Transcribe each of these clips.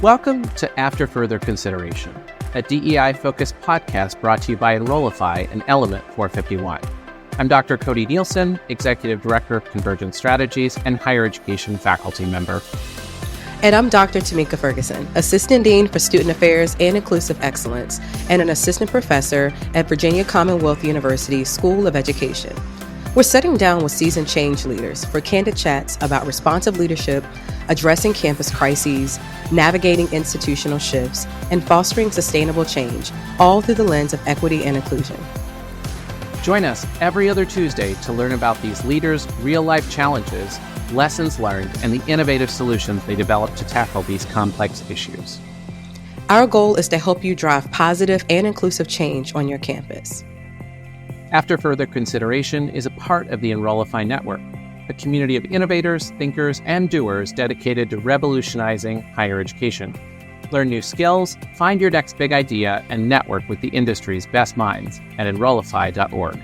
Welcome to After Further Consideration, a DEI-focused podcast brought to you by Enrollify and Element 451. I'm Dr. Cody Nielsen, Executive Director of Convergent Strategies and Higher Education faculty member. And I'm Dr. Tomika Ferguson, Assistant Dean for Student Affairs and Inclusive Excellence, and an Assistant Professor at Virginia Commonwealth University School of Education. We're sitting down with seasoned change leaders for candid chats about responsive leadership, addressing campus crises, navigating institutional shifts, and fostering sustainable change, all through the lens of equity and inclusion. Join us every other Tuesday to learn about these leaders' real-life challenges, lessons learned, and the innovative solutions they develop to tackle these complex issues. Our goal is to help you drive positive and inclusive change on your campus. After Further Consideration is a part of the Enrollify Network, a community of innovators, thinkers, and doers dedicated to revolutionizing higher education. Learn new skills, find your next big idea, and network with the industry's best minds at enrollify.org.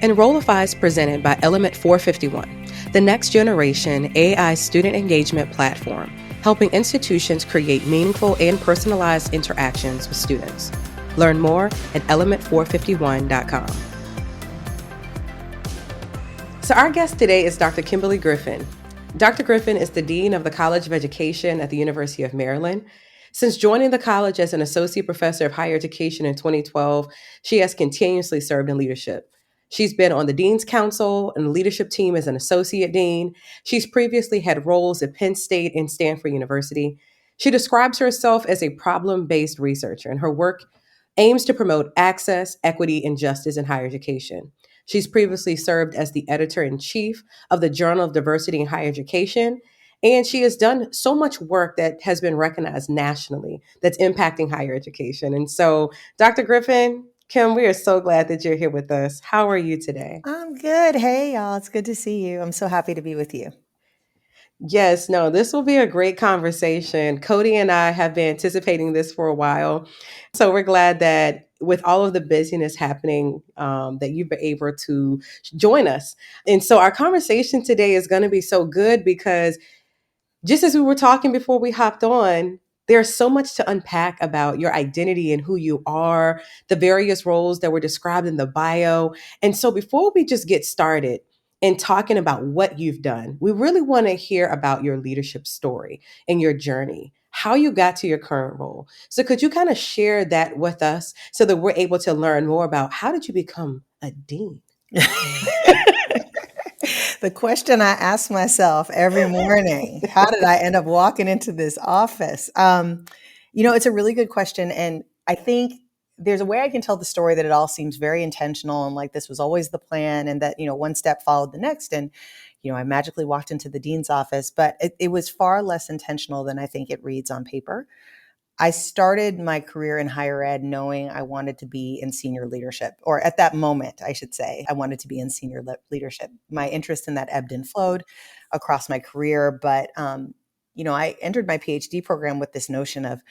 Enrollify is presented by Element 451, the next generation AI student engagement platform, helping institutions create meaningful and personalized interactions with students. Learn more at element451.com. So our guest today is Dr. Kimberly Griffin. Dr. Griffin is the Dean of the College of Education at the University of Maryland. Since joining the college as an Associate Professor of Higher Education in 2012, she has continuously served in leadership. She's been on the Dean's Council and the leadership team as an Associate Dean. She's previously had roles at Penn State and Stanford University. She describes herself as a problem-based researcher, and her work aims to promote access, equity, and justice in higher education. She's previously served as the editor-in-chief of the Journal of Diversity in Higher Education, and she has done so much work that has been recognized nationally that's impacting higher education. And so, Dr. Griffin, Kim, we are so glad that you're here with us. How are you today? I'm good. Hey, y'all. It's good to see you. I'm so happy to be with you. Yes, no, this will be a great conversation. Cody and I have been anticipating this for a while. So we're glad that with all of the busyness happening, that you've been able to join us. And so our conversation today is going to be so good because just as we were talking before we hopped on, there's so much to unpack about your identity and who you are, the various roles that were described in the bio. And so before we just get started in talking about what you've done, we really want to hear about your leadership story and your journey, how you got to your current role. So could you kind of share that with us so that we're able to learn more about how did you become a dean? The question I ask myself every morning, how did I end up walking into this office? It's a really good question. And I think there's a way I can tell the story that it all seems very intentional and like this was always the plan and that, one step followed the next. And, I magically walked into the dean's office, but it was far less intentional than I think it reads on paper. I started my career in higher ed knowing I wanted to be in senior leadership, or at that moment, I should say, I wanted to be in senior leadership. My interest in that ebbed and flowed across my career. But, I entered my PhD program with this notion of,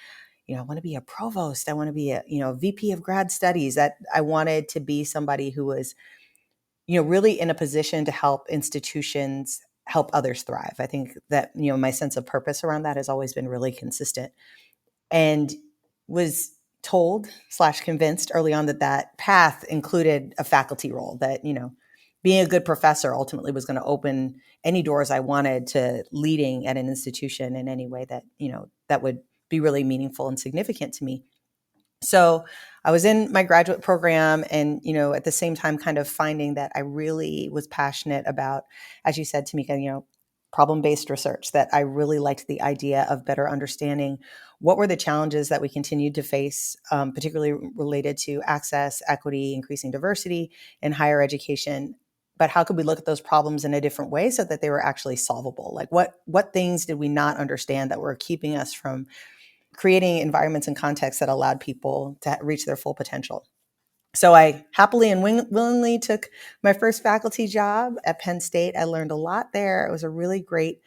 I want to be a provost. I want to be a, VP of grad studies. That I wanted to be somebody who was, really in a position to help institutions help others thrive. I think that, my sense of purpose around that has always been really consistent. And was told / convinced early on that path included a faculty role, that, being a good professor ultimately was going to open any doors I wanted to leading at an institution in any way that, that would be really meaningful and significant to me. So I was in my graduate program and, at the same time kind of finding that I really was passionate about, as you said, Tomika, problem-based research, that I really liked the idea of better understanding what were the challenges that we continued to face, particularly related to access, equity, increasing diversity in higher education. But how could we look at those problems in a different way so that they were actually solvable? Like what things did we not understand that were keeping us from creating environments and contexts that allowed people to reach their full potential? So I happily and willingly took my first faculty job at Penn State. I learned a lot there. It was a really great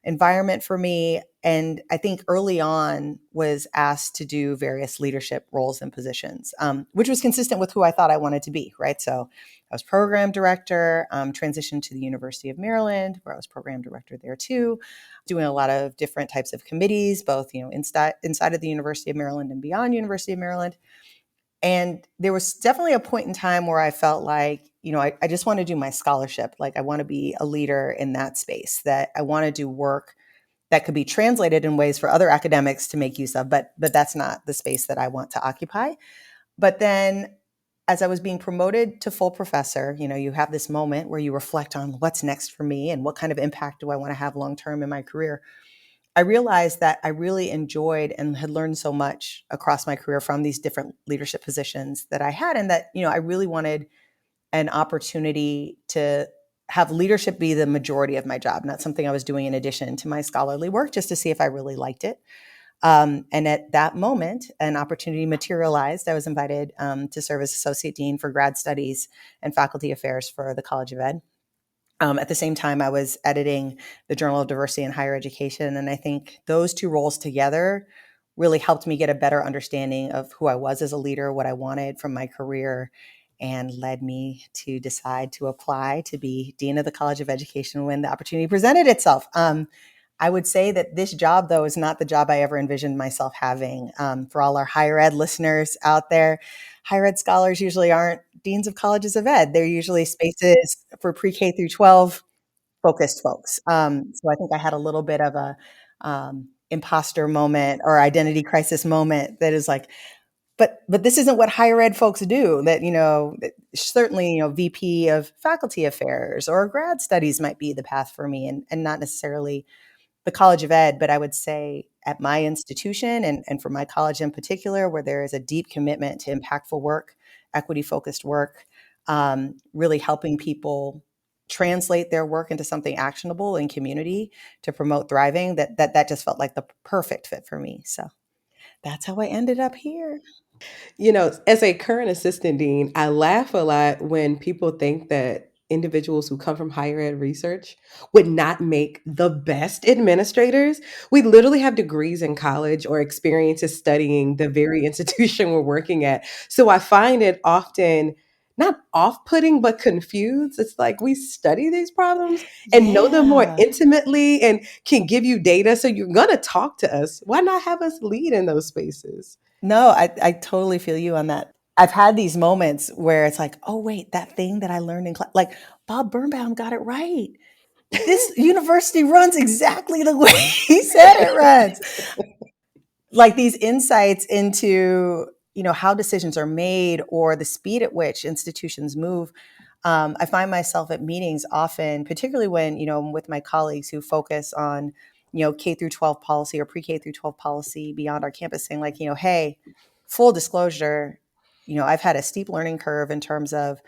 environment for me. And I think early on was asked to do various leadership roles and positions, which was consistent with who I thought I wanted to be, right? So I was program director, transitioned to the University of Maryland, where I was program director there too, doing a lot of different types of committees, both inside of the University of Maryland and beyond University of Maryland. And there was definitely a point in time where I felt like, I just want to do my scholarship. Like I want to be a leader in that space, that I want to do work that could be translated in ways for other academics to make use of, but that's not the space that I want to occupy. But then as I was being promoted to full professor, you have this moment where you reflect on what's next for me and what kind of impact do I want to have long term in my career. I realized that I really enjoyed and had learned so much across my career from these different leadership positions that I had, and that, I really wanted an opportunity to have leadership be the majority of my job, not something I was doing in addition to my scholarly work, just to see if I really liked it. And at that moment, an opportunity materialized. I was invited to serve as Associate Dean for Grad Studies and Faculty Affairs for the College of Ed. At the same time, I was editing the Journal of Diversity in Higher Education. And I think those two roles together really helped me get a better understanding of who I was as a leader, what I wanted from my career, and led me to decide to apply to be Dean of the College of Education when the opportunity presented itself. I would say that this job, though, is not the job I ever envisioned myself having. For all our higher ed listeners out there, higher ed scholars usually aren't deans of colleges of ed. They're usually spaces for pre-K through 12 focused folks. So I think I had a little bit of a imposter moment or identity crisis moment that is like, but this isn't what higher ed folks do. That, certainly, VP of faculty affairs or grad studies might be the path for me, and not necessarily the College of Ed, but I would say at my institution and for my college in particular, where there is a deep commitment to impactful work, equity-focused work, really helping people translate their work into something actionable in community to promote thriving, that just felt like the perfect fit for me. So that's how I ended up here. As a current assistant dean, I laugh a lot when people think that individuals who come from higher ed research would not make the best administrators. We literally have degrees in college or experiences studying the very institution we're working at. So I find it often not off-putting, but confused. It's like we study these problems and know them more Yeah. intimately and can give you data. So you're going to talk to us. Why not have us lead in those spaces? No, I totally feel you on that. I've had these moments where it's like, oh, wait, that thing that I learned in class, like Bob Birnbaum got it right. This university runs exactly the way he said it runs. Like these insights into, how decisions are made or the speed at which institutions move. I find myself at meetings often, particularly when, I'm with my colleagues who focus on, K through 12 policy or pre-K through 12 policy beyond our campus, saying like, hey, full disclosure, I've had a steep learning curve in terms of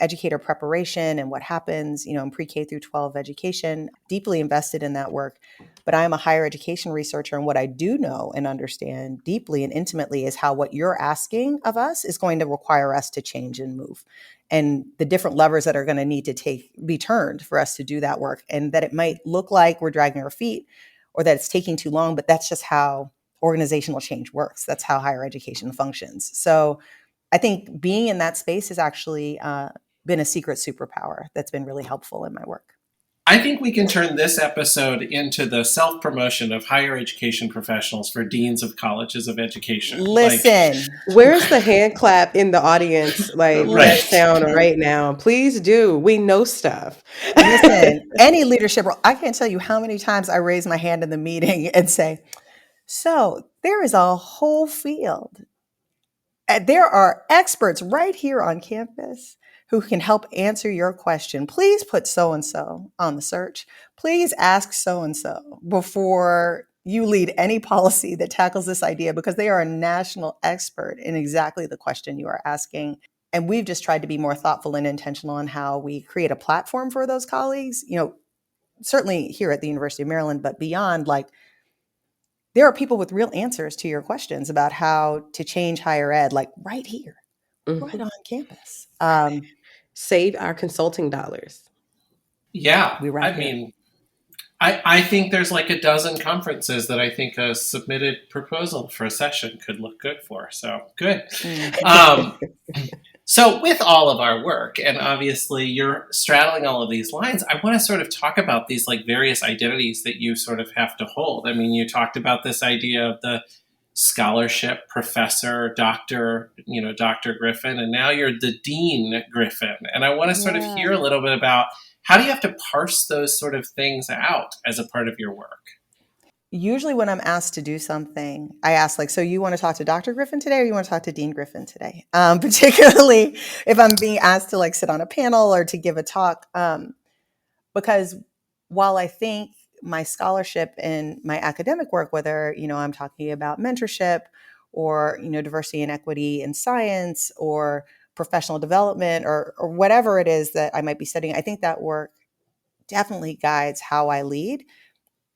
educator preparation and what happens, in pre-K through 12 education, deeply invested in that work. But I am a higher education researcher, and what I do know and understand deeply and intimately is how what you're asking of us is going to require us to change and move, and the different levers that are going to need to be turned for us to do that work, and that it might look like we're dragging our feet or that it's taking too long, but that's just how organizational change works. That's how higher education functions. So I think being in that space has actually been a secret superpower that's been really helpful in my work. I think we can turn this episode into the self-promotion of higher education professionals for deans of colleges of education. Listen, Where's the hand clap in the audience? Like Right. that sound right now. Please do. We know stuff. Listen, any leadership role, I can't tell you how many times I raise my hand in the meeting and say, so there is a whole field. There are experts right here on campus who can help answer your question. Please put so-and-so on the search. Please ask so-and-so before you lead any policy that tackles this idea, because they are a national expert in exactly the question you are asking. And we've just tried to be more thoughtful and intentional on how we create a platform for those colleagues, certainly here at the University of Maryland, but beyond, like, there are people with real answers to your questions about how to change higher ed, like right here, right on campus. Save our consulting dollars. Yeah. We right I here. mean, I think there's like a dozen conferences that I think a submitted proposal for a session could look good for. So good. Um, so with all of our work, and obviously you're straddling all of these lines, I want to sort of talk about these like various identities that you sort of have to hold. I mean, you talked about this idea of the scholarship professor, Dr. Dr. Griffin, and now you're the Dean Griffin. And I want to sort of hear a little bit about how do you have to parse those sort of things out as a part of your work? Usually when I'm asked to do something, I ask like, so you want to talk to Dr. Griffin today or you want to talk to Dean Griffin today? Particularly if I'm being asked to like sit on a panel or to give a talk. Because while I think my scholarship and my academic work, whether, I'm talking about mentorship or, diversity and equity in science or professional development or whatever it is that I might be studying, I think that work definitely guides how I lead.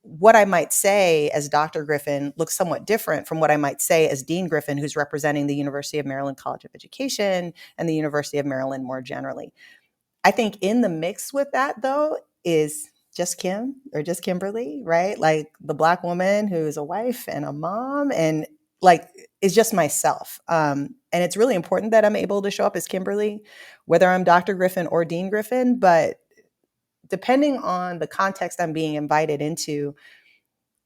What I might say as Dr. Griffin looks somewhat different from what I might say as Dean Griffin, who's representing the University of Maryland College of Education and the University of Maryland more generally. I think in the mix with that, though, is just Kim or just Kimberly, right? Like the Black woman who's a wife and a mom and like is just myself. And it's really important that I'm able to show up as Kimberly, whether I'm Dr. Griffin or Dean Griffin, but depending on the context I'm being invited into,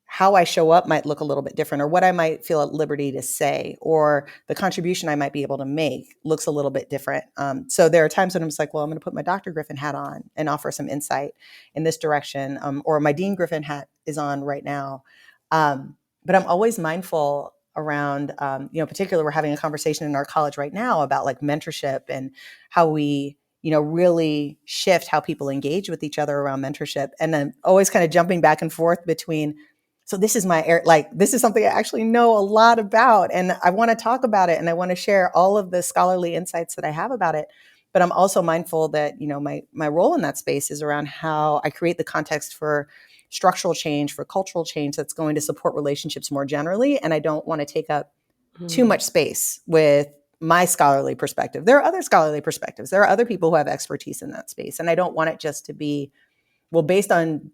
how I show up might look a little bit different, or what I might feel at liberty to say, or the contribution I might be able to make looks a little bit different. So there are times when I'm just like, well, I'm going to put my Dr. Griffin hat on and offer some insight in this direction, or my Dean Griffin hat is on right now. But I'm always mindful around, particularly we're having a conversation in our college right now about like mentorship and how we really shift how people engage with each other around mentorship. And then always kind of jumping back and forth between, so this is my area, like this is something I actually know a lot about and I want to talk about it and I want to share all of the scholarly insights that I have about it. But I'm also mindful that, my role in that space is around how I create the context for structural change, for cultural change that's going to support relationships more generally. And I don't want to take up too much space with my scholarly perspective. There are other scholarly perspectives. There are other people who have expertise in that space. And I don't want it just to be, well, based on,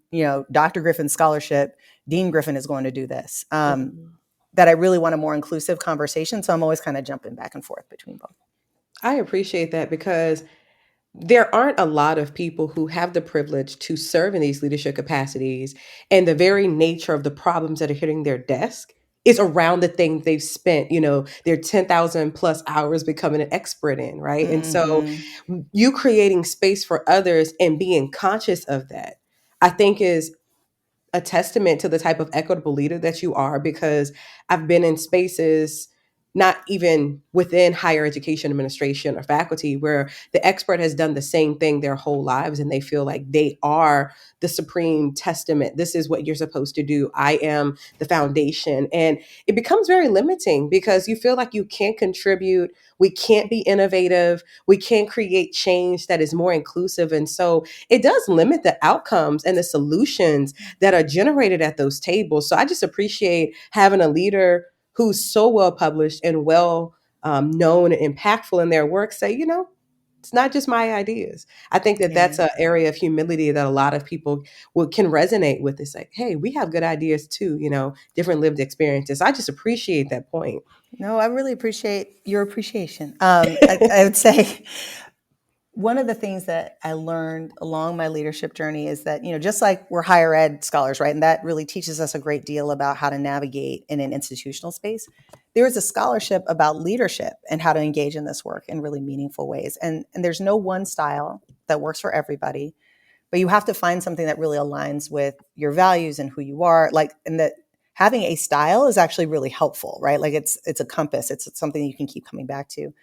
Dr. Griffin's scholarship, Dean Griffin is going to do this. That I really want a more inclusive conversation. So I'm always kind of jumping back and forth between both. I appreciate that because there aren't a lot of people who have the privilege to serve in these leadership capacities. And the very nature of the problems that are hitting their desk is around the thing they've spent, their 10,000 plus hours becoming an expert in, right? And so you creating space for others and being conscious of that, I think is a testament to the type of equitable leader that you are, because I've been in spaces, not even within higher education administration or faculty, where the expert has done the same thing their whole lives and they feel like they are the supreme testament. This is what you're supposed to do. I am the foundation. And it becomes very limiting because you feel like you can't contribute. We can't be innovative. We can't create change that is more inclusive. And so it does limit the outcomes and the solutions that are generated at those tables. So I just appreciate having a leader who's so well published and well known and impactful in their work say, it's not just my ideas. I think that that's an area of humility that a lot of people can resonate with. It's like, hey, we have good ideas too, different lived experiences. I just appreciate that point. No, I really appreciate your appreciation. I would say one of the things that I learned along my leadership journey is that, just like we're higher ed scholars, right? And that really teaches us a great deal about how to navigate in an institutional space. There is a scholarship about leadership and how to engage in this work in really meaningful ways. And there's no one style that works for everybody, but you have to find something that really aligns with your values and who you are. And that having a style is actually really helpful, right? Like it's a compass. It's something you can keep coming back to.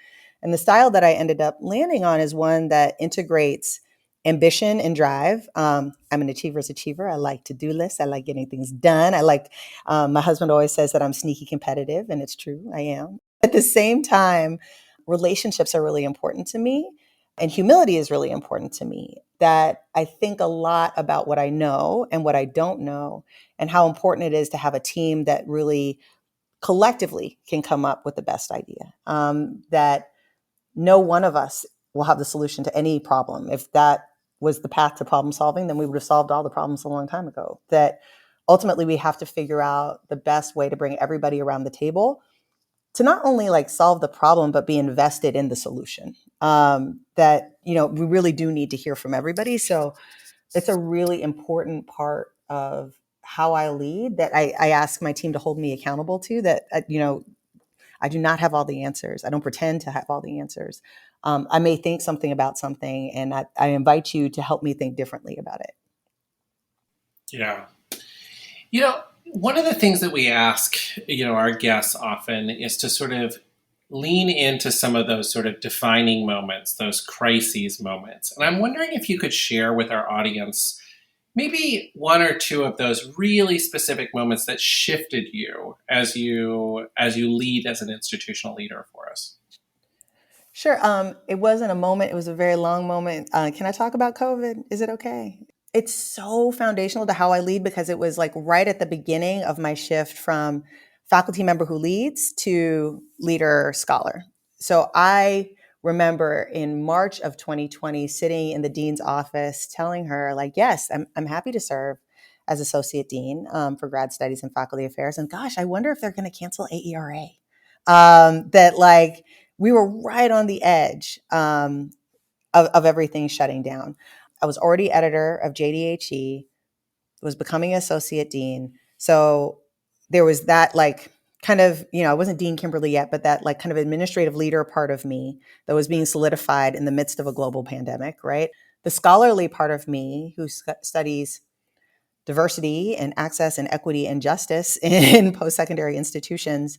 And the style that I ended up landing on is one that integrates ambition and drive. I'm an achiever's achiever. I like to-do lists. I like getting things done. My husband always says that I'm sneaky competitive, and it's true. I am. At the same time, relationships are really important to me, and humility is really important to me. That I think a lot about what I know and what I don't know, and how important it is to have a team that really collectively can come up with the best idea. That no one of us will have the solution to any problem. If that was the path to problem solving, then we would have solved all the problems a long time ago. That ultimately we have to figure out the best way to bring everybody around the table to not only like solve the problem, but be invested in the solution. That, we really do need to hear from everybody. So it's a really important part of how I lead that I ask my team to hold me accountable to, that, I do not have all the answers. I don't pretend to have all the answers. I may think something about something, and I invite you to help me think differently about it. Yeah. One of the things that we ask, our guests often is to sort of lean into some of those sort of defining moments, those crises moments. And I'm wondering if you could share with our audience maybe one or two of those really specific moments that shifted you as you lead as an institutional leader for us. Sure. It wasn't a moment. It was a very long moment. Can I talk about COVID? Is it okay? It's so foundational to how I lead because it was like right at the beginning of my shift from faculty member who leads to leader scholar. So I remember in March of 2020 sitting in the dean's office telling her, like, yes, I'm happy to serve as associate dean for grad studies and faculty affairs. And gosh, I wonder if they're going to cancel AERA. That like we were right on the edge of everything shutting down. I was already editor of JDHE, was becoming associate dean. So there was that like kind of, I wasn't Dean Kimberly yet, but that like kind of administrative leader part of me that was being solidified in the midst of a global pandemic, right? The scholarly part of me who studies diversity and access and equity and justice in post-secondary institutions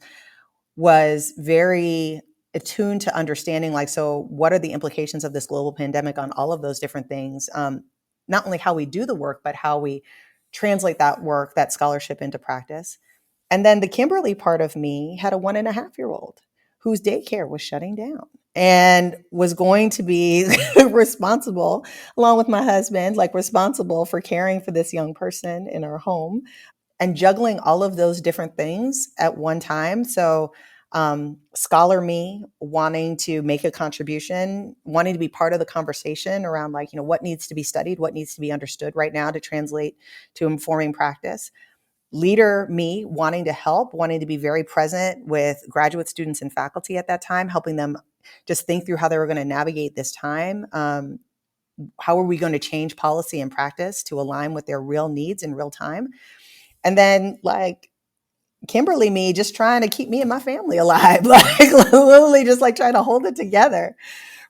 was very attuned to understanding like, so what are the implications of this global pandemic on all of those different things? Not only how we do the work, but how we translate that work, that scholarship into practice. And then the Kimberly part of me had a 1.5-year-old whose daycare was shutting down and was going to be responsible, along with my husband, like responsible for caring for this young person in our home and juggling all of those different things at one time. So scholar me wanting to make a contribution, wanting to be part of the conversation around like, what needs to be studied, what needs to be understood right now to translate to informing practice. Leader me wanting to help, wanting to be very present with graduate students and faculty at that time, helping them just think through how they were going to navigate this time. How are we going to change policy and practice to align with their real needs in real time? And then like Kimberly me just trying to keep me and my family alive, like literally just like trying to hold it together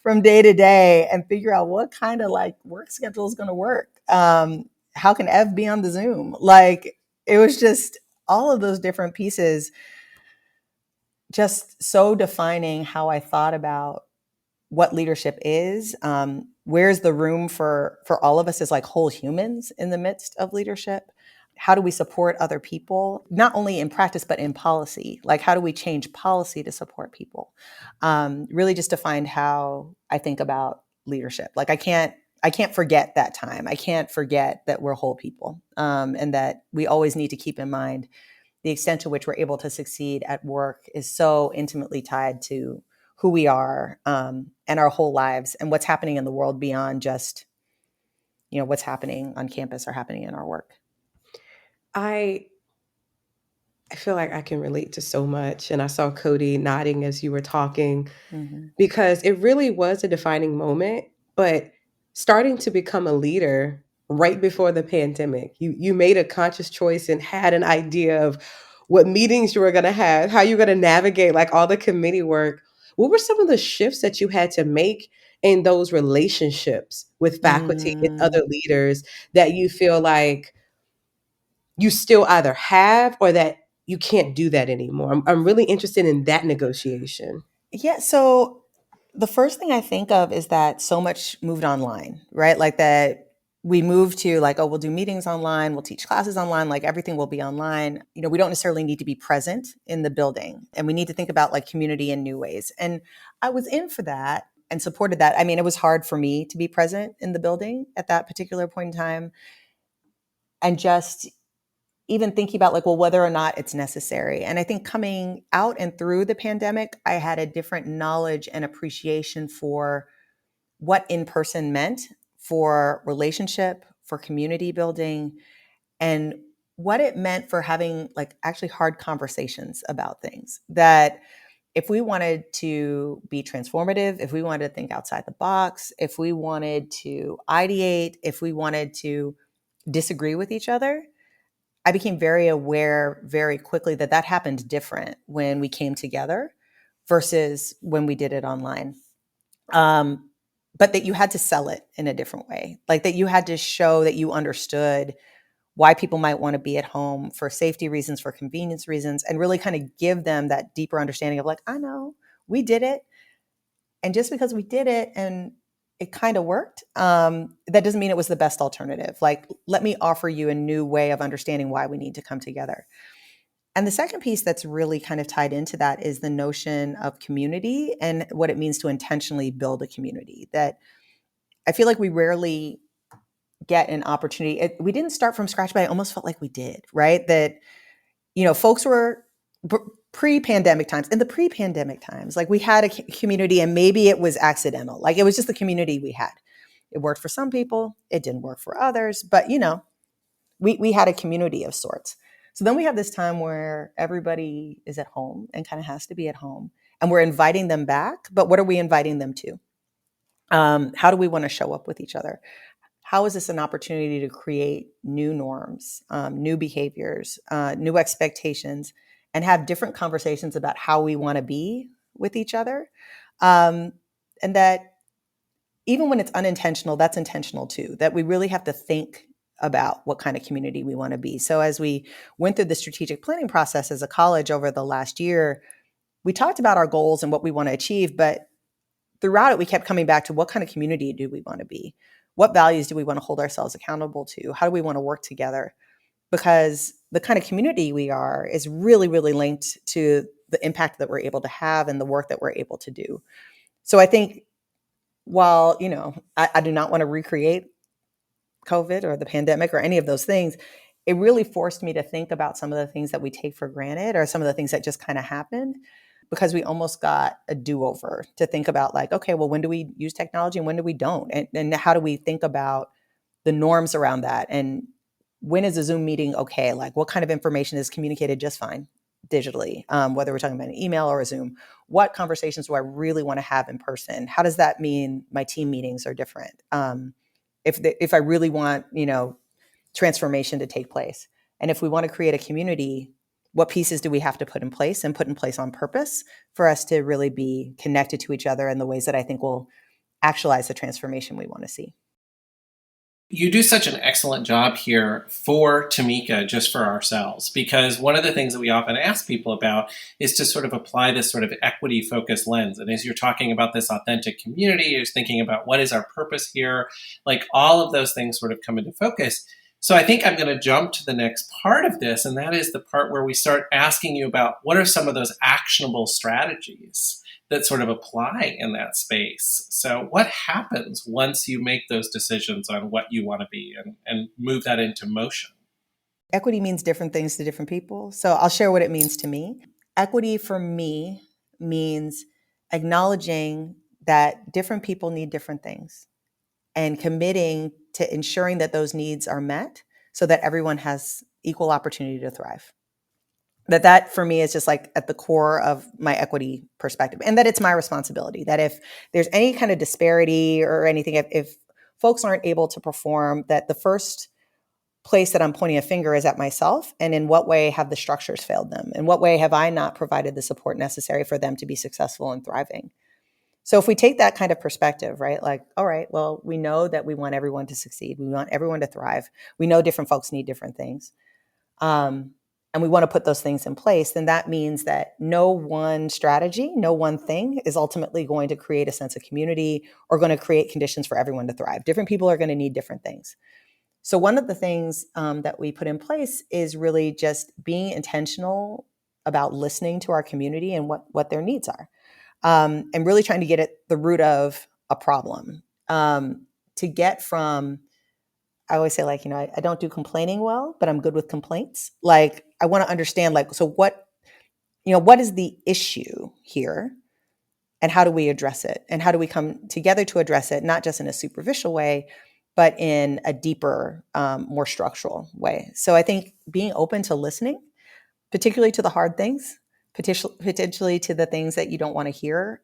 from day to day and figure out what kind of like work schedule is going to work. How can Ev be on the Zoom? Like it was just all of those different pieces just so defining how I thought about what leadership is. Where's the room for all of us as like whole humans in the midst of leadership? How do we support other people, not only in practice, but in policy? Like, how do we change policy to support people? Really just defined how I think about leadership. Like, I can't forget that time. I can't forget that we're whole people, and that we always need to keep in mind the extent to which we're able to succeed at work is so intimately tied to who we are, and our whole lives and what's happening in the world beyond just, what's happening on campus or happening in our work. I feel like I can relate to so much. And I saw Cody nodding as you were talking because it really was a defining moment. But starting to become a leader right before the pandemic, you made a conscious choice and had an idea of what meetings you were going to have, how you're going to navigate like all the committee work. What were some of the shifts that you had to make in those relationships with faculty and other leaders that you feel like you still either have or that you can't do that anymore? I'm really interested in that negotiation. Yeah. So the first thing I think of is that so much moved online, right? Like that we moved to like, oh, we'll do meetings online, we'll teach classes online, like everything will be online. We don't necessarily need to be present in the building, and we need to think about like community in new ways. And I was in for that and supported that. I mean, it was hard for me to be present in the building at that particular point in time. And just even thinking about like, well, whether or not it's necessary. And I think coming out and through the pandemic, I had a different knowledge and appreciation for what in-person meant for relationship, for community building, and what it meant for having like actually hard conversations about things. That if we wanted to be transformative, if we wanted to think outside the box, if we wanted to ideate, if we wanted to disagree with each other, I became very aware very quickly that that happened different when we came together versus when we did it online. But that you had to sell it in a different way, like that you had to show that you understood why people might want to be at home for safety reasons, for convenience reasons, and really kind of give them that deeper understanding of like, I know we did it. And just because we did it and it kind of worked, that doesn't mean it was the best alternative. Like, let me offer you a new way of understanding why we need to come together. And the second piece that's really kind of tied into that is the notion of community and what it means to intentionally build a community. That I feel like we rarely get an opportunity. We didn't start from scratch, but I almost felt like we did, right? That, folks were pre-pandemic times. In the pre-pandemic times, like we had a community and maybe it was accidental. Like it was just the community we had. It worked for some people. It didn't work for others. But, we had a community of sorts. So then we have this time where everybody is at home and kind of has to be at home. And we're inviting them back. But what are we inviting them to? How do we want to show up with each other? How is this an opportunity to create new norms, new behaviors, new expectations, and have different conversations about how we want to be with each other? And that even when it's unintentional, that's intentional too, that we really have to think about what kind of community we want to be. So as we went through the strategic planning process as a college over the last year, we talked about our goals and what we want to achieve, but throughout it, we kept coming back to what kind of community do we want to be? What values do we want to hold ourselves accountable to? How do we want to work together? Because the kind of community we are is really, really linked to the impact that we're able to have and the work that we're able to do. So I think while, I do not want to recreate COVID or the pandemic or any of those things, it really forced me to think about some of the things that we take for granted or some of the things that just kind of happened, because we almost got a do-over to think about like, okay, well, when do we use technology and when do we don't? And how do we think about the norms around that? And when is a Zoom meeting okay? Like what kind of information is communicated just fine digitally, whether we're talking about an email or a Zoom? What conversations do I really want to have in person? How does that mean my team meetings are different? If I really want, transformation to take place. And if we want to create a community, what pieces do we have to put in place and put in place on purpose for us to really be connected to each other in the ways that I think will actualize the transformation we want to see? You do such an excellent job here for Tomika, just for ourselves, because one of the things that we often ask people about is to sort of apply this sort of equity focused lens. And as you're talking about this authentic community, you're thinking about what is our purpose here, like all of those things sort of come into focus. So I think I'm going to jump to the next part of this, and that is the part where we start asking you about what are some of those actionable strategies that sort of apply in that space. So what happens once you make those decisions on what you want to be and move that into motion? Equity means different things to different people. So I'll share what it means to me. Equity for me means acknowledging that different people need different things and committing to ensuring that those needs are met so that everyone has equal opportunity to thrive. That for me is just like at the core of my equity perspective, and that it's my responsibility that if there's any kind of disparity or anything, if folks aren't able to perform, that the first place that I'm pointing a finger is at myself. And in what way have the structures failed them? In what way have I not provided the support necessary for them to be successful and thriving? So if we take that kind of perspective, right, like, all right, well, we know that we want everyone to succeed. We want everyone to thrive. We know different folks need different things. And we want to put those things in place, then that means that no one strategy, no one thing is ultimately going to create a sense of community or going to create conditions for everyone to thrive. Different people are going to need different things. So one of the things that we put in place is really just being intentional about listening to our community and what their needs are. And really trying to get at the root of a problem, to get from, I always say, like, I don't do complaining well, but I'm good with complaints. Like, I want to understand, like, so what is the issue here and how do we address it? And how do we come together to address it, not just in a superficial way, but in a deeper, more structural way. So I think being open to listening, particularly to the hard things, potentially to the things that you don't want to hear.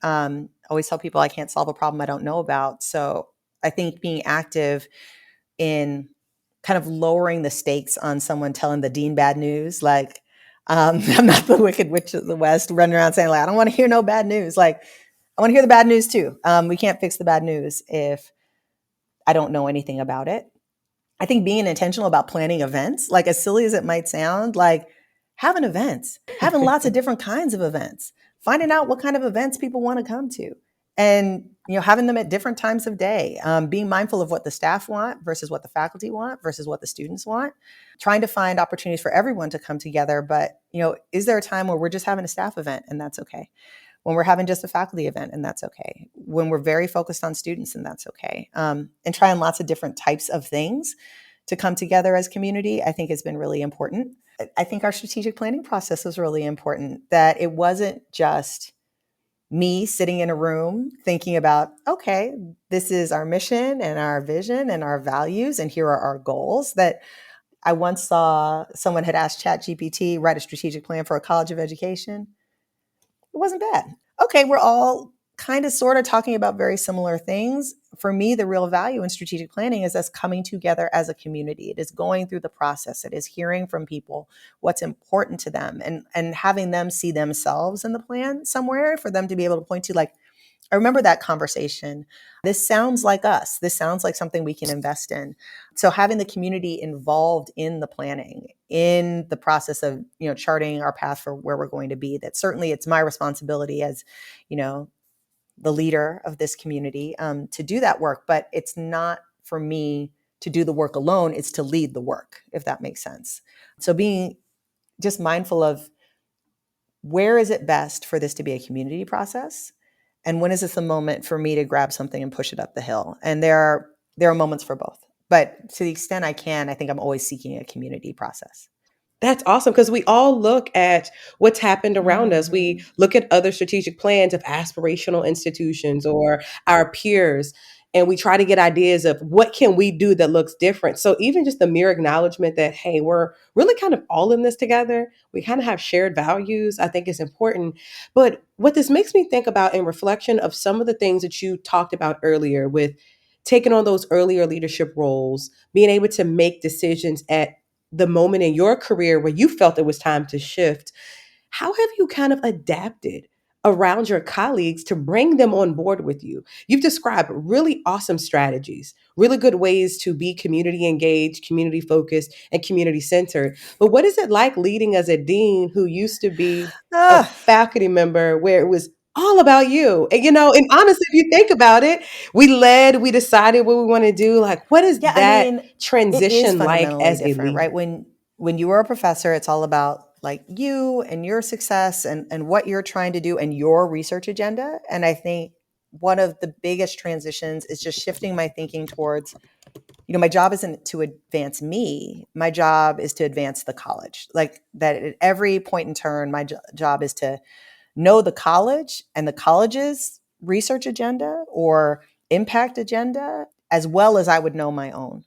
Always tell people I can't solve a problem I don't know about. So I think being active in kind of lowering the stakes on someone telling the dean bad news, like I'm not the wicked witch of the West running around saying like, I don't want to hear no bad news. Like I want to hear the bad news too. We can't fix the bad news if I don't know anything about it. I think being intentional about planning events, like as silly as it might sound, like having events, having lots of different kinds of events, finding out what kind of events people want to come to, and having them at different times of day, being mindful of what the staff want versus what the faculty want versus what the students want, trying to find opportunities for everyone to come together. But is there a time where we're just having a staff event and that's okay? When we're having just a faculty event, and that's okay. When we're very focused on students, and that's okay. And trying lots of different types of things to come together as community, I think has been really important. I think our strategic planning process was really important, that it wasn't just me sitting in a room thinking about, okay, this is our mission and our vision and our values, and here are our goals. That I once saw someone had asked ChatGPT, write a strategic plan for a college of education. It wasn't bad. Okay, we're all kind of sort of talking about very similar things. For me, the real value in strategic planning is us coming together as a community. It is going through the process. It is hearing from people what's important to them, and having them see themselves in the plan somewhere for them to be able to point to, like, I remember that conversation. This sounds like us. This sounds like something we can invest in. So having the community involved in the planning, in the process of, charting our path for where we're going to be, that certainly it's my responsibility as, the leader of this community, to do that work. But it's not for me to do the work alone. It's to lead the work, if that makes sense. So being just mindful of where is it best for this to be a community process, and when is this the moment for me to grab something and push it up the hill? And there are moments for both. But to the extent I can, I think I'm always seeking a community process. That's awesome, because we all look at what's happened around us. We look at other strategic plans of aspirational institutions or our peers, and we try to get ideas of what can we do that looks different. So even just the mere acknowledgement that, hey, we're really kind of all in this together. We kind of have shared values, I think is important. But what this makes me think about in reflection of some of the things that you talked about earlier with taking on those earlier leadership roles, being able to make decisions at the moment in your career where you felt it was time to shift, how have you kind of adapted around your colleagues to bring them on board with you? You've described really awesome strategies, really good ways to be community engaged, community focused, and community centered. But what is it like leading as a dean who used to be a faculty member where it was all about you? And honestly, if you think about it, we led, we decided what we want to do. Like, what is that It is transition like fundamentally as a different, right? leader? When you are a professor, it's all about like you and your success and what you're trying to do and your research agenda. And I think one of the biggest transitions is just shifting my thinking towards, my job isn't to advance me. My job is to advance the college. Like that at every point in turn, my job is to know the college and the college's research agenda or impact agenda, as well as I would know my own.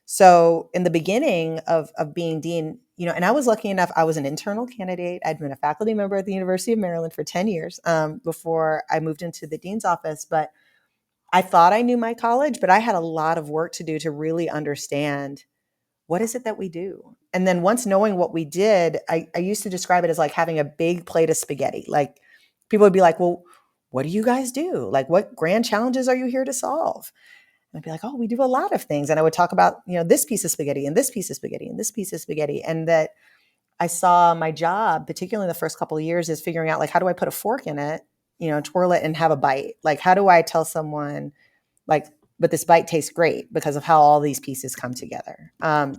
So in the beginning of being dean, and I was lucky enough, I was an internal candidate. I'd been a faculty member at the University of Maryland for 10 years before I moved into the dean's office. But I thought I knew my college, but I had a lot of work to do to really understand what is it that we do. And then once knowing what we did, I used to describe it as like having a big plate of spaghetti. Like people would be like, well, what do you guys do? Like what grand challenges are you here to solve? And I'd be like, oh, we do a lot of things. And I would talk about, this piece of spaghetti and this piece of spaghetti and this piece of spaghetti. And that I saw my job, particularly in the first couple of years, is figuring out like, how do I put a fork in it, twirl it and have a bite? Like, how do I tell someone like, but this bite tastes great because of how all these pieces come together.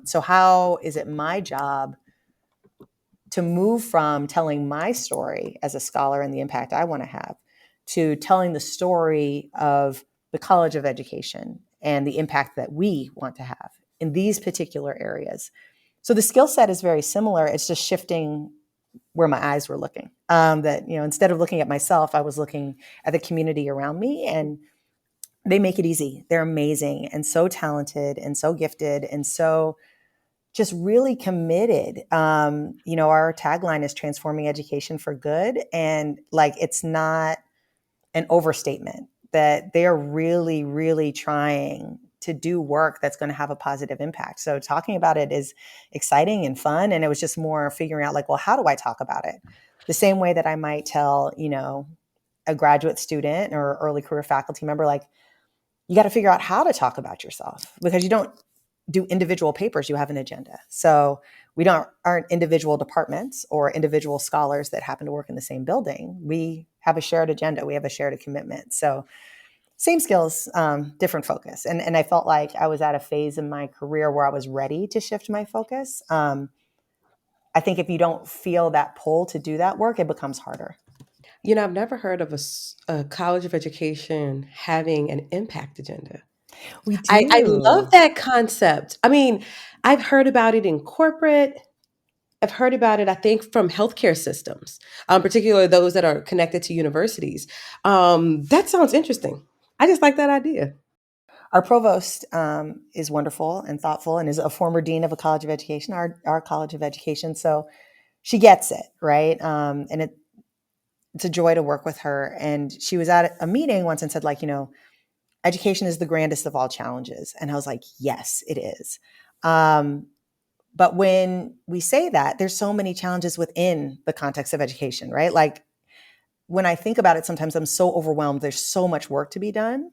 So how is it my job to move from telling my story as a scholar and the impact I want to have to telling the story of the College of Education and the impact that we want to have in these particular areas? So the skill set is very similar. It's just shifting where my eyes were looking. That, instead of looking at myself, I was looking at the community around me and they make it easy. They're amazing and so talented and so gifted and so just really committed. Our tagline is transforming education for good. And like, it's not an overstatement that they're really, really trying to do work that's going to have a positive impact. So talking about it is exciting and fun. And it was just more figuring out like, well, how do I talk about it? The same way that I might tell, a graduate student or early career faculty member, like, you got to figure out how to talk about yourself because you don't do individual papers, you have an agenda. So we aren't individual departments or individual scholars that happen to work in the same building. We have a shared agenda. We have a shared commitment. So same skills, different focus. And I felt like I was at a phase in my career where I was ready to shift my focus. I think if you don't feel that pull to do that work, it becomes harder. I've never heard of a college of education having an impact agenda. We I love do. that concept. I mean, I've heard about it in corporate. I've heard about it, I think, from healthcare systems, particularly those that are connected to universities. That sounds interesting. I just like that idea. Our provost is wonderful and thoughtful and is a former dean of a college of education, our college of education. So she gets it, right? And it's a joy to work with her. And she was at a meeting once and said, like, education is the grandest of all challenges. And I was like, yes, it is. But when we say that, there's so many challenges within the context of education, right? Like when I think about it, sometimes I'm so overwhelmed. There's so much work to be done.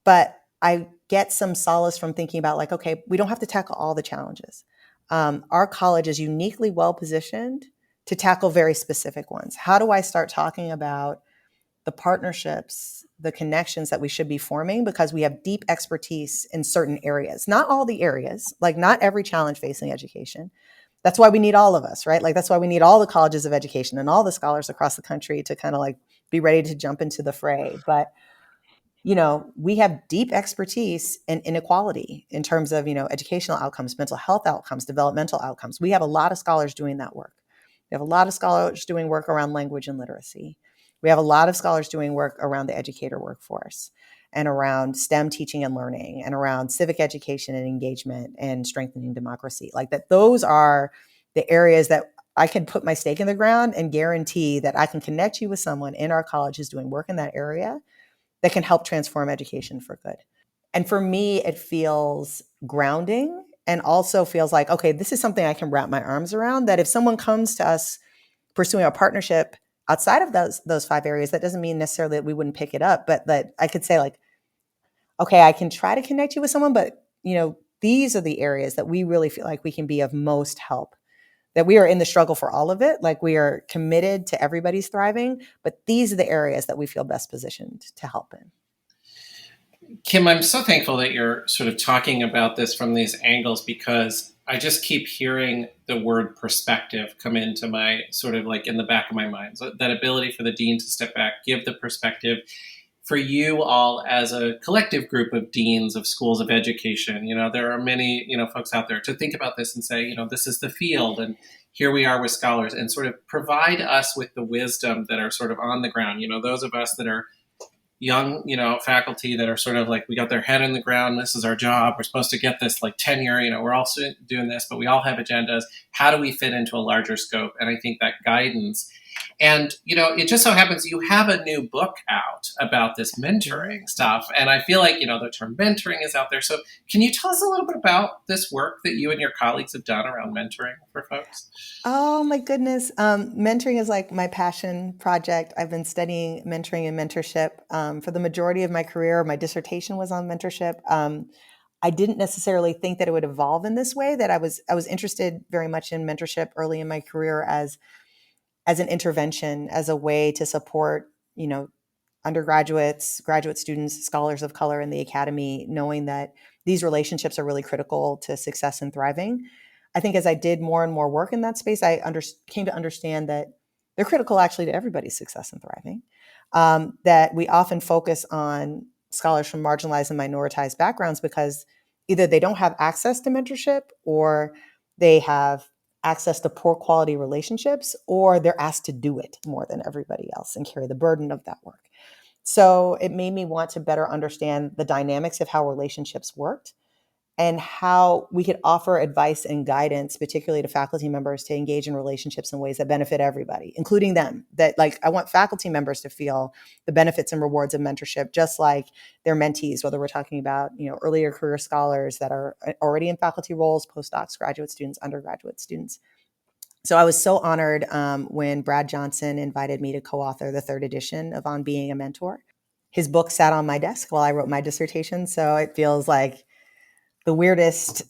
But I get some solace from thinking about like, okay, we don't have to tackle all the challenges. Our college is uniquely well positioned to tackle very specific ones. How do I start talking about the partnerships, the connections that we should be forming because we have deep expertise in certain areas, not all the areas, like not every challenge facing education. That's why we need all of us, right? Like that's why we need all the colleges of education and all the scholars across the country to kind of like be ready to jump into the fray. But we have deep expertise in inequality in terms of, educational outcomes, mental health outcomes, developmental outcomes. We have a lot of scholars doing that work. We have a lot of scholars doing work around language and literacy. We have a lot of scholars doing work around the educator workforce and around STEM teaching and learning and around civic education and engagement and strengthening democracy. Like that, those are the areas that I can put my stake in the ground and guarantee that I can connect you with someone in our college who's doing work in that area that can help transform education for good. And for me, it feels grounding and also feels like, okay, this is something I can wrap my arms around, that if someone comes to us pursuing a partnership outside of those 5 areas, that doesn't mean necessarily that we wouldn't pick it up, but that I could say like, okay, I can try to connect you with someone, but these are the areas that we really feel like we can be of most help, that we are in the struggle for all of it. Like we are committed to everybody's thriving, but these are the areas that we feel best positioned to help in. Kim, I'm so thankful that you're sort of talking about this from these angles because I just keep hearing the word perspective come into my sort of like in the back of my mind. So that ability for the dean to step back, give the perspective. For you all as a collective group of deans of schools of education, there are many, folks out there to think about this and say, this is the field and here we are with scholars and sort of provide us with the wisdom that are sort of on the ground, those of us that are young, faculty that are sort of like, we got their head in the ground. This is our job. We're supposed to get this like tenure, we're all doing this, but we all have agendas. How do we fit into a larger scope? And I think that guidance. And, it just so happens you have a new book out about this mentoring stuff. And I feel like, the term mentoring is out there. So can you tell us a little bit about this work that you and your colleagues have done around mentoring for folks? Oh my goodness. Mentoring is like my passion project. I've been studying mentoring and mentorship for the majority of my career. My dissertation was on mentorship. I didn't necessarily think that it would evolve in this way, that I was interested very much in mentorship early in my career as an intervention, as a way to support, undergraduates, graduate students, scholars of color in the academy, knowing that these relationships are really critical to success and thriving. I think as I did more and more work in that space, I came to understand that they're critical actually to everybody's success and thriving. That we often focus on scholars from marginalized and minoritized backgrounds because either they don't have access to mentorship or they have access to poor quality relationships, or they're asked to do it more than everybody else and carry the burden of that work. So it made me want to better understand the dynamics of how relationships worked and how we could offer advice and guidance, particularly to faculty members, to engage in relationships in ways that benefit everybody, including them. That, like, I want faculty members to feel the benefits and rewards of mentorship, just like their mentees, whether we're talking about, earlier career scholars that are already in faculty roles, postdocs, graduate students, undergraduate students. So I was so honored when Brad Johnson invited me to co-author the third edition of On Being a Mentor. His book sat on my desk while I wrote my dissertation, so it feels like the weirdest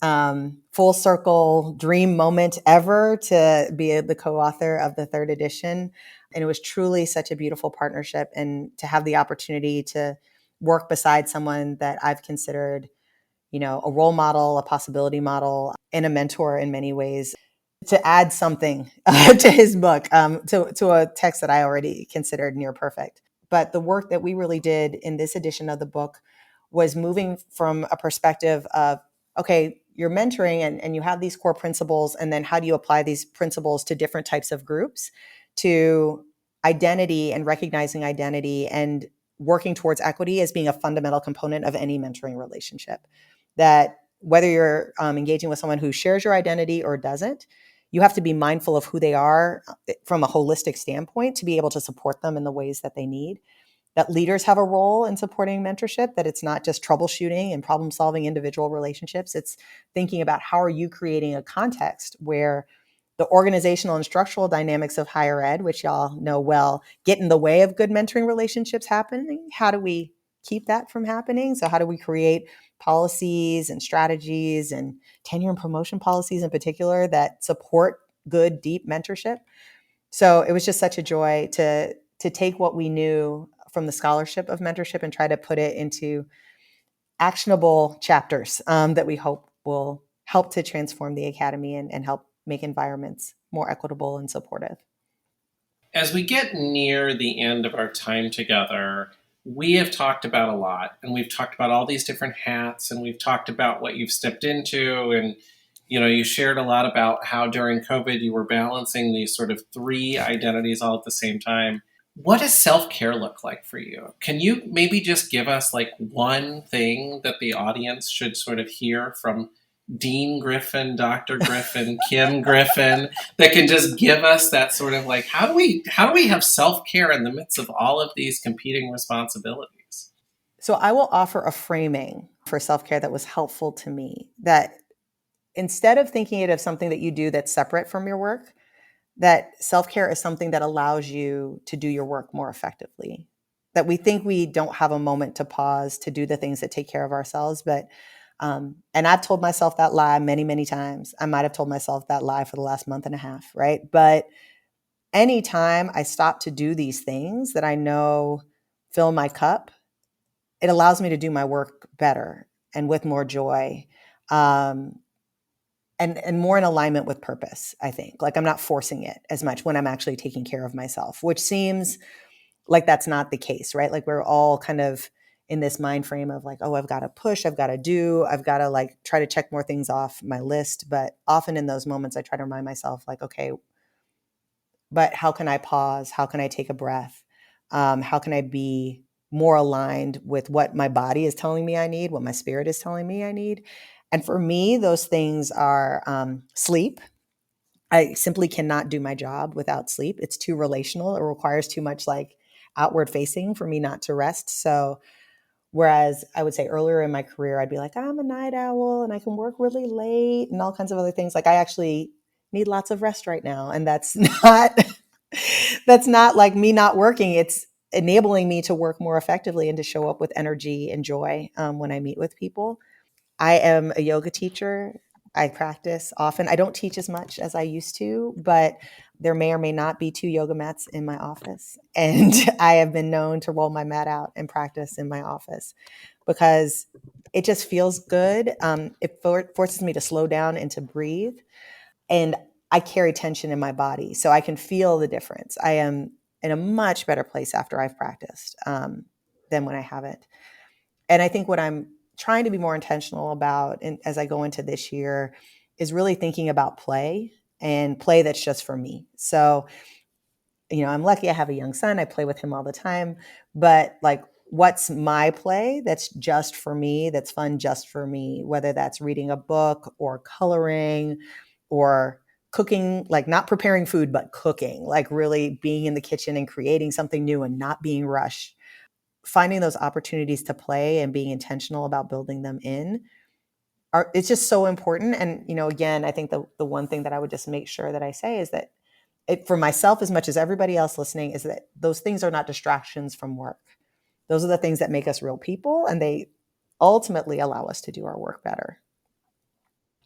full circle dream moment ever to be the co-author of the third edition. And it was truly such a beautiful partnership, and to have the opportunity to work beside someone that I've considered, a role model, a possibility model, and a mentor in many ways, to add something to his book, to a text that I already considered near perfect. But the work that we really did in this edition of the book was moving from a perspective of, okay, you're mentoring and you have these core principles, and then how do you apply these principles to different types of groups, to identity and recognizing identity and working towards equity as being a fundamental component of any mentoring relationship. That whether you're engaging with someone who shares your identity or doesn't, you have to be mindful of who they are from a holistic standpoint to be able to support them in the ways that they need. That leaders have a role in supporting mentorship, that it's not just troubleshooting and problem solving individual relationships. It's thinking about how are you creating a context where the organizational and structural dynamics of higher ed, which y'all know well, get in the way of good mentoring relationships happening. How do we keep that from happening? So how do we create policies and strategies and tenure and promotion policies in particular that support good, deep mentorship? So it was just such a joy to take what we knew from the scholarship of mentorship and try to put it into actionable chapters that we hope will help to transform the academy and help make environments more equitable and supportive. As we get near the end of our time together, we have talked about a lot, and we've talked about all these different hats, and we've talked about what you've stepped into, and you shared a lot about how during COVID you were balancing these sort of three identities all at the same time. What does self-care look like for you? Can you maybe just give us like one thing that the audience should sort of hear from Dean Griffin, Dr. Griffin, Kim Griffin, that can just give us that sort of like, how do we have self-care in the midst of all of these competing responsibilities? So I will offer a framing for self-care that was helpful to me, that instead of thinking it of something that you do that's separate from your work, that self-care is something that allows you to do your work more effectively. That we think we don't have a moment to pause to do the things that take care of ourselves. But, and I've told myself that lie many, many times. I might have told myself that lie for the last month and a half, right? But anytime I stop to do these things that I know fill my cup, it allows me to do my work better and with more joy. And more in alignment with purpose, I think. Like, I'm not forcing it as much when I'm actually taking care of myself, which seems like that's not the case, right? Like, we're all kind of in this mind frame of like, oh, I've got to push, I've got to do, I've got to like try to check more things off my list. But often in those moments, I try to remind myself like, okay, but how can I pause? How can I take a breath? How can I be more aligned with what my body is telling me I need, what my spirit is telling me I need? And for me, those things are sleep. I simply cannot do my job without sleep. It's too relational. It requires too much like outward facing for me not to rest. So whereas I would say earlier in my career, I'd be like, I'm a night owl and I can work really late and all kinds of other things. Like, I actually need lots of rest right now. And that's not, that's not like me not working. It's enabling me to work more effectively and to show up with energy and joy when I meet with people. I am a yoga teacher. I practice often. I don't teach as much as I used to, but there may or may not be 2 yoga mats in my office. And I have been known to roll my mat out and practice in my office because it just feels good. It forces me to slow down and to breathe. And I carry tension in my body, so I can feel the difference. I am in a much better place after I've practiced than when I haven't. And I think what I'm trying to be more intentional about as I go into this year is really thinking about play, and play that's just for me. So, I'm lucky I have a young son. I play with him all the time, but like, what's my play that's just for me, that's fun just for me, whether that's reading a book or coloring or cooking, like not preparing food, but cooking, like really being in the kitchen and creating something new and not being rushed. Finding those opportunities to play and being intentional about building them in it's just so important. And, again, I think the one thing that I would just make sure that I say is that for myself, as much as everybody else listening, is that those things are not distractions from work. Those are the things that make us real people, and they ultimately allow us to do our work better.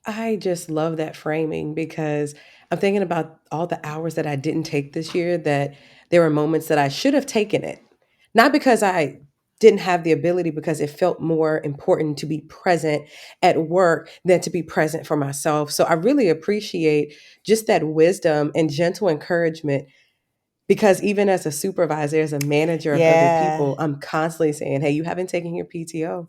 I just love that framing because I'm thinking about all the hours that I didn't take this year, that there were moments that I should have taken it. Not because I didn't have the ability, because it felt more important to be present at work than to be present for myself. So I really appreciate just that wisdom and gentle encouragement, because even as a supervisor, as a manager of other Yeah. people, I'm constantly saying, hey, you haven't taken your PTO.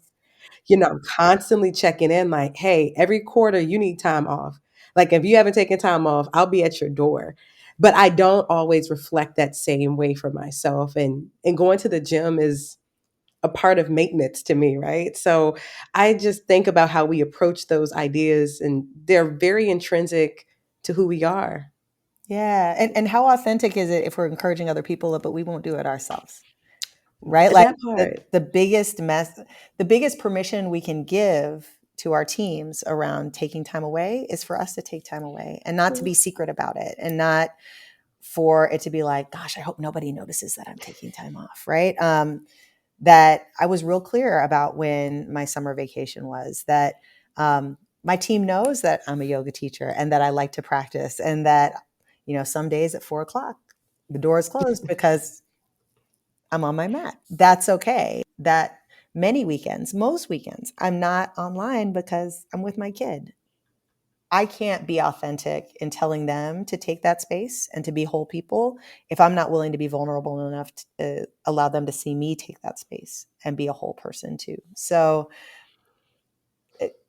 I'm constantly checking in like, hey, every quarter you need time off. Like if you haven't taken time off, I'll be at your door. But I don't always reflect that same way for myself. And going to the gym is a part of maintenance to me, right? So I just think about how we approach those ideas, and they're very intrinsic to who we are. Yeah. And how authentic is it if we're encouraging other people, but we won't do it ourselves? Right? Like That part. the biggest permission we can give to our teams around taking time away is for us to take time away and not to be secret about it, and not for it to be like, gosh, I hope nobody notices that I'm taking time off. Right. That I was real clear about when my summer vacation was, that my team knows that I'm a yoga teacher and that I like to practice, and that, some days at 4:00, the door is closed because I'm on my mat. That's okay. That most weekends, I'm not online because I'm with my kid. I can't be authentic in telling them to take that space and to be whole people if I'm not willing to be vulnerable enough to allow them to see me take that space and be a whole person too. So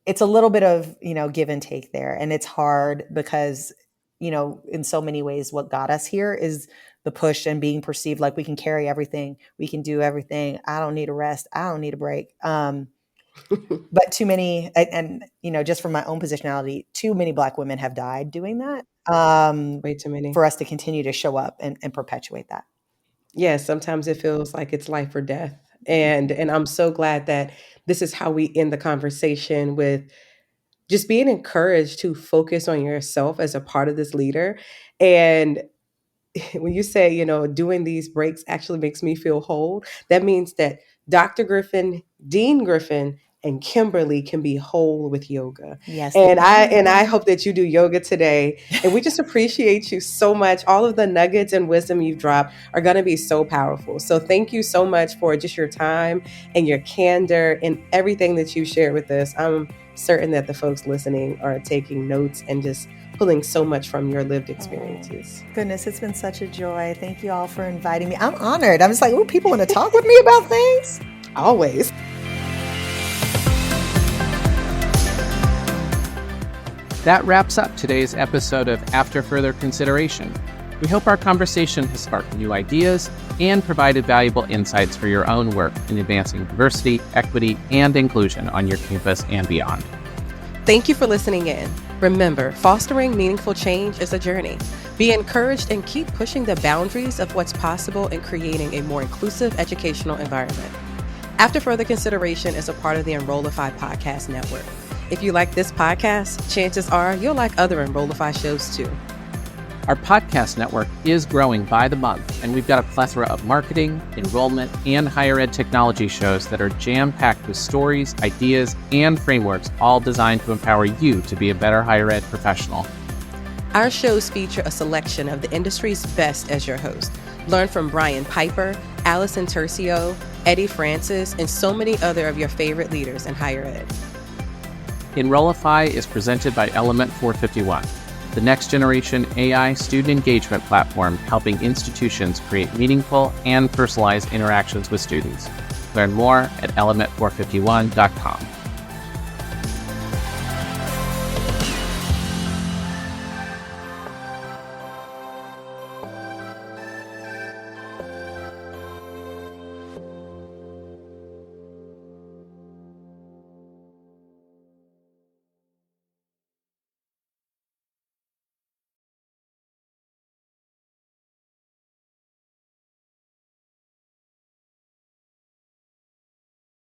it's a little bit of, give and take there. And it's hard because, in so many ways, what got us here is the push and being perceived like we can carry everything. We can do everything. I don't need a rest. I don't need a break. But too many, and just from my own positionality, too many Black women have died doing that. Way too many. For us to continue to show up and perpetuate that. Yeah, sometimes it feels like it's life or death. And I'm so glad that this is how we end the conversation, with just being encouraged to focus on yourself as a part of this leader. And when you say, doing these breaks actually makes me feel whole, that means that Dr. Griffin, Dean Griffin, and Kimberly can be whole with yoga. Yes. And I hope that you do yoga today. And we just appreciate you so much. All of the nuggets and wisdom you've dropped are going to be so powerful. So thank you so much for just your time and your candor and everything that you shared with us. I'm certain that the folks listening are taking notes and just pulling so much from your lived experiences. Goodness, it's been such a joy. Thank you all for inviting me. I'm honored. I'm just like, people want to talk with me about things? Always. That wraps up today's episode of After Further Consideration. We hope our conversation has sparked new ideas and provided valuable insights for your own work in advancing diversity, equity, and inclusion on your campus and beyond. Thank you for listening in. Remember, fostering meaningful change is a journey. Be encouraged and keep pushing the boundaries of what's possible in creating a more inclusive educational environment. After Further Consideration is a part of the Enrollify Podcast Network. If you like this podcast, chances are you'll like other Enrollify shows too. Our podcast network is growing by the month, and we've got a plethora of marketing, enrollment, and higher ed technology shows that are jam-packed with stories, ideas, and frameworks, all designed to empower you to be a better higher ed professional. Our shows feature a selection of the industry's best as your host. Learn from Brian Piper, Allison Tercio, Eddie Francis, and so many other of your favorite leaders in higher ed. Enrollify is presented by Element 451, the next generation AI student engagement platform helping institutions create meaningful and personalized interactions with students. Learn more at element451.com.